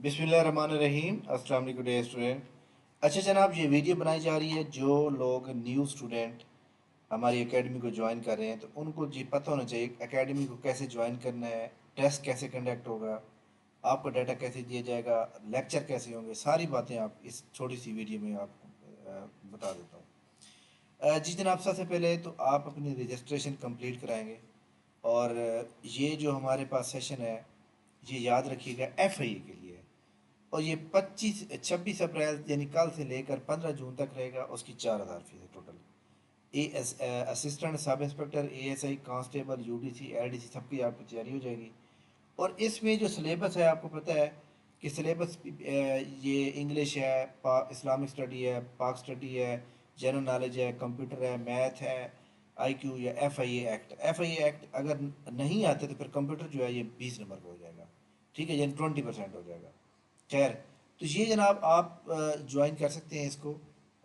बिस्मिल्लाहिर्रहमानिर्रहीम। अस्सलाम वालेकुम डियर स्टूडेंट। अच्छा जनाब, ये वीडियो बनाई जा रही है जो लोग न्यू स्टूडेंट हमारी एकेडमी को ज्वाइन कर रहे हैं तो उनको जी पता होना चाहिए एकेडमी को कैसे ज्वाइन करना है, टेस्ट कैसे कंडक्ट होगा, आपको डाटा कैसे दिया जाएगा, लेक्चर कैसे होंगे, सारी बातें आप इस छोटी सी वीडियो में आपको बता देता हूँ। जी जनाब, सबसे पहले तो आप अपनी रजिस्ट्रेशन कंप्लीट कराएंगे और ये जो हमारे पास सेशन है ये याद रखिएगा एफआईए के लिए है। और ये 26 अप्रैल यानी कल से लेकर 15 जून तक रहेगा। उसकी 4,000 फीस है total. Assistant sub inspector, ASI, constable, UDC, LDC सबकी आपकी तैयारी हो जाएगी। और इसमें जो सिलेबस है आपको पता है कि सिलेबस ये इंग्लिश है, इस्लामिक स्टडी है, पाक स्टडी है, जनरल नॉलेज है, कंप्यूटर है, मैथ है, आईक्यू या एफआईए एक्ट। एफआईए एक्ट अगर नहीं आते तो फिर कंप्यूटर जो है ये 20 नंबर का हो जाएगा, ठीक है, यानी 20% हो जाएगा। खैर, तो ये जनाब आप ज्वाइन कर सकते हैं इसको।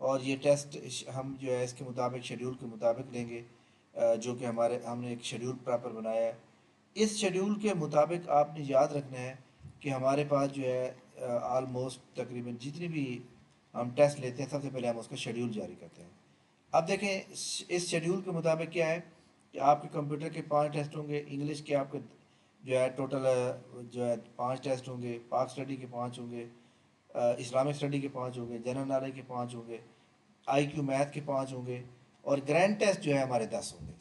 और ये टेस्ट हम जो है इसके मुताबिक शेड्यूल के मुताबिक लेंगे, जो कि हमने एक शेड्यूल प्रॉपर बनाया है। इस शेड्यूल के मुताबिक आपने याद रखना है कि हमारे पास जो है ऑलमोस्ट तकरीबन जितनी भी हम टेस्ट लेते हैं सबसे पहले हम उसका शेड्यूल जारी करते हैं। अब देखें इस शेड्यूल के मुताबिक क्या है कि आपके कंप्यूटर के 5 टेस्ट होंगे, इंग्लिश के आपके जो है टोटल जो है 5 टेस्ट होंगे, पाक स्टडी के 5 होंगे, इस्लामिक स्टडी के 5 होंगे, जनरल नॉलेज के 5 होंगे, आईक्यू मैथ के 5 होंगे, और ग्रैंड टेस्ट जो है हमारे 10 होंगे।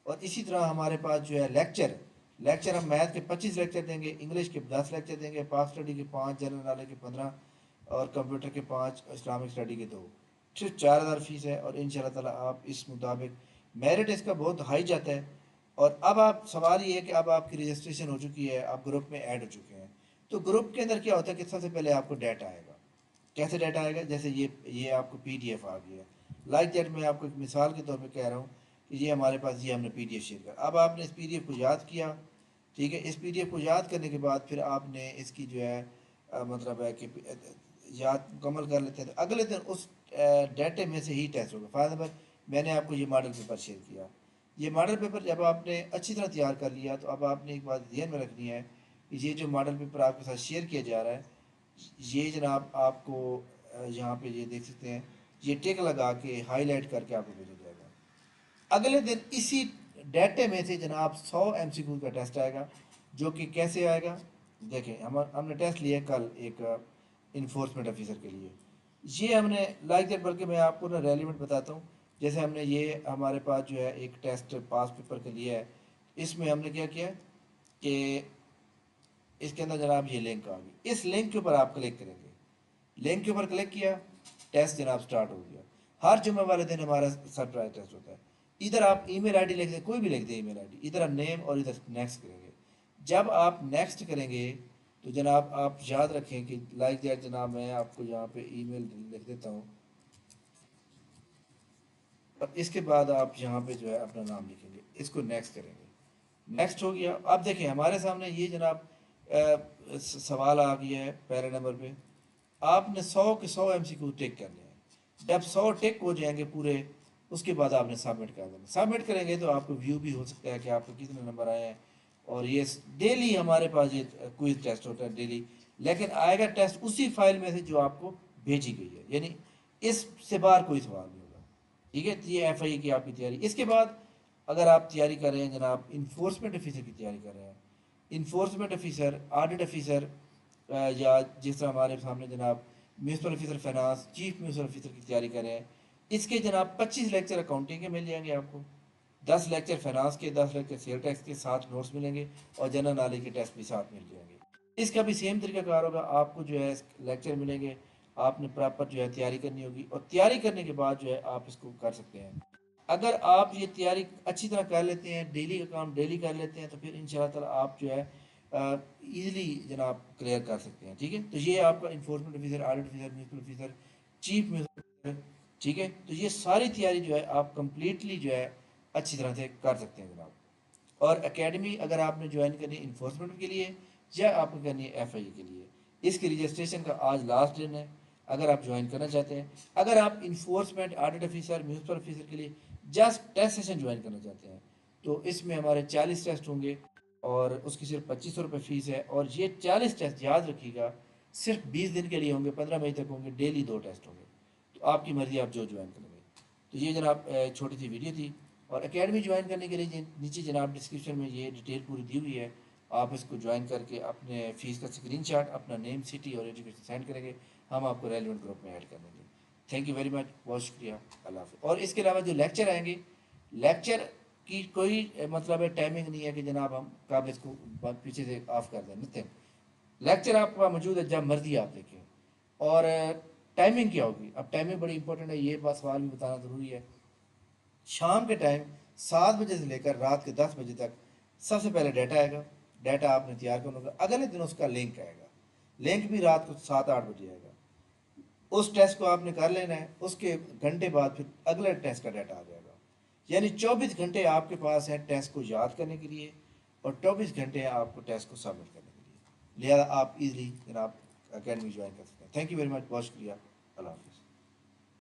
और इसी तरह हमारे पास जो है लेक्चर लेक्चर हम मैथ के 25 लेक्चर देंगे, इंग्लिश के 10 लेक्चर देंगे, पाक स्टडी के 5, जनरल नॉलेज के 15 और कंप्यूटर के 5, इस्लामिक स्टडी के 2। सिर्फ 4,000 फीस है और इंशाल्लाह ताला आप इस मुताबिक मेरिट इसका बहुत हाई जाता है। और अब आप सवाल ये है कि अब आपकी रजिस्ट्रेशन हो चुकी है, आप ग्रुप में ऐड हो चुके हैं। तो ग्रुप के अंदर क्या होता है कि सबसे पहले आपको डाटा आएगा। कैसे डाटा आएगा? जैसे ये आपको पीडीएफ आ गया। लाइक दैट मैं आपको एक मिसाल के तौर पे कह रहा हूँ कि ये हमारे पास ये हमने पीडीएफ शेयर किया। अब आपने इस पीडीएफ को याद किया, ठीक है। इस पीडीएफ को याद करने के बाद फिर आपने इसकी जो है मतलब है कि याद मुकम्मल कर लेते हैं तो अगले दिन उस डाटे में से ही टेस्ट होगा। फॉर एग्जाम्पल मैंने आपको ये मॉडल पेपर शेयर किया। ये मॉडल पेपर जब आपने अच्छी तरह तैयार कर लिया तो अब आपने एक बात ध्यान में रखनी है कि ये जो मॉडल पेपर आपके साथ शेयर किया जा रहा है ये जनाब आपको यहाँ पे ये देख सकते हैं, ये टिक लगा के हाईलाइट करके आपको भेजा जाएगा। अगले दिन इसी डाटे में से जनाब 100 MCQ का टेस्ट आएगा। जो कि कैसे आएगा? देखें, हमने टेस्ट लिया कल एक इन्फोर्समेंट ऑफिसर के लिए। ये हमने लाइक दैट, बल्कि मैं आपको ना रेलिवेंट बताता हूँ। जैसे हमने ये हमारे पास जो है एक टेस्ट पास पेपर के लिए है। इसमें हमने क्या किया कि इसके अंदर जनाब ये लिंक आ गई। इस लिंक के ऊपर आप क्लिक करेंगे, लिंक के ऊपर क्लिक किया, टेस्ट जनाब स्टार्ट हो गया। हर जुम्मे वाले दिन हमारा सरप्राइज टेस्ट होता है। इधर आप ईमेल आईडी लिख दें, कोई भी लिख दें ईमेल आईडी, इधर आप नेम और इधर नेक्स्ट करेंगे। जब आप नेक्स्ट करेंगे तो जनाब आप याद रखें कि लाइक दैट जनाब मैं आपको यहाँ पे ईमेल लिख देता हूँ और इसके बाद आप यहाँ पे जो है अपना नाम लिखेंगे, इसको नेक्स्ट करेंगे। नेक्स्ट हो गया। अब देखें हमारे सामने ये जनाब सवाल आ गया है पहले नंबर पे। आपने 100 के 100 MCQ टिक करने हैं। जब 100 टिक हो जाएंगे पूरे, उसके बाद आपने सबमिट कर देना। सबमिट करेंगे तो आपको व्यू भी हो सकता है कि आपको कितने नंबर आए हैं। और ये डेली हमारे पास ये क्विज टेस्ट होता है डेली, लेकिन आएगा टेस्ट उसी फाइल में से जो आपको भेजी गई है, यानी इससे बाहर कोई सवाल नहीं होगा, ठीक है। तो ये एफआई की आपकी तैयारी। इसके बाद अगर आप तैयारी कर रहे हैं जनाब इन्फोर्समेंट ऑफिसर की तैयारी कर रहे हैं, इन्फोर्समेंट ऑफिसर, ऑडिट ऑफिसर, या जिस तरह हमारे सामने जनाब municipal officer finance, chief municipal officer की तैयारी कर रहे हैं, इसके जनाब 25 लेक्चर अकाउंटिंग के मिल जाएंगे आपको, 10 लेक्चर फाइनेंस के, 10 लेक्चर सेल टैक्स के, साथ नोट्स मिलेंगे और जनरल नॉलेज के टेस्ट भी साथ मिल जाएंगे। इसका भी सेम तरीका कार होगा, आपको जो है लेक्चर मिलेंगे, आपने प्रॉपर जो है तैयारी करनी होगी और तैयारी करने के बाद जो है आप इसको कर सकते हैं। अगर आप ये तैयारी अच्छी तरह कर लेते हैं, डेली का काम डेली कर लेते हैं, तो फिर इंशाल्लाह ताला आप जो है ईजिली जनाब क्लियर कर सकते हैं, ठीक है। तो ये आपका enforcement officer, audit officer, municipal officer, chief municipal officer, ठीक है। तो ये सारी तैयारी जो है आप कंप्लीटली जो है अच्छी तरह से कर सकते हैं जनाब। और एकेडमी अगर आपने ज्वाइन करनी है इन्फोर्समेंट के लिए या आपको करनी है एफआई के लिए, इसकी रजिस्ट्रेशन का आज लास्ट दिन है अगर आप ज्वाइन करना चाहते हैं। अगर आप enforcement, audit officer, municipal officer के लिए जस्ट टेस्ट सेशन ज्वाइन करना चाहते हैं तो इसमें हमारे 40 टेस्ट होंगे और उसकी सिर्फ 2500 रुपये फ़ीस है। और ये 40 टेस्ट याद रखिएगा सिर्फ 20 दिन के लिए होंगे, 15 मई तक होंगे, डेली 2 टेस्ट होंगे। तो आपकी मर्ज़ी, आप जो ज्वाइन करेंगे। तो ये जनाब छोटी सी वीडियो थी। और एकेडमी ज्वाइन करने के लिए नीचे जनाब डिस्क्रिप्शन में ये डिटेल पूरी दी हुई है। आप इसको ज्वाइन करके अपने फ़ीस का स्क्रीनशॉट, अपना नेम, सिटी और एजुकेशन सेंड करेंगे, हम आपको रेलिवेंट ग्रुप में ऐड कर देंगे। थैंक यू वेरी मच, बहुत शुक्रिया, अल्लाह हाफ़िज़। और इसके अलावा जो लेक्चर आएंगे, लेक्चर की कोई मतलब है टाइमिंग नहीं है कि जनाब हम कब इसको पीछे से ऑफ कर दें, नथिंग। लेक्चर आपका मौजूद है, जब मर्जी आप देखें। और टाइमिंग क्या होगी, अब टाइमिंग बड़ी इंपॉर्टेंट है, ये बात सवाल भी बताना ज़रूरी है। शाम के टाइम 7 बजे से लेकर रात के 10 बजे तक सबसे पहले डाटा आएगा। डाटा आपने तैयार करना होगा, अगले दिन उसका लिंक आएगा। लिंक भी रात को 7-8 बजे आएगा। उस टेस्ट को आपने कर लेना है, उसके घंटे बाद फिर अगले टेस्ट का डाटा आ जाएगा। यानी 24 घंटे आपके पास हैं टेस्ट को याद करने के लिए, और 24 घंटे हैं आपको टेस्ट को सबमिट करने के लिए। लिहाजा आप इजीली जनाब अकेडमी ज्वाइन कर सकते हैं। थैंक यू वेरी मच, बहुत शुक्रिया, अल्लाह हाफिज़।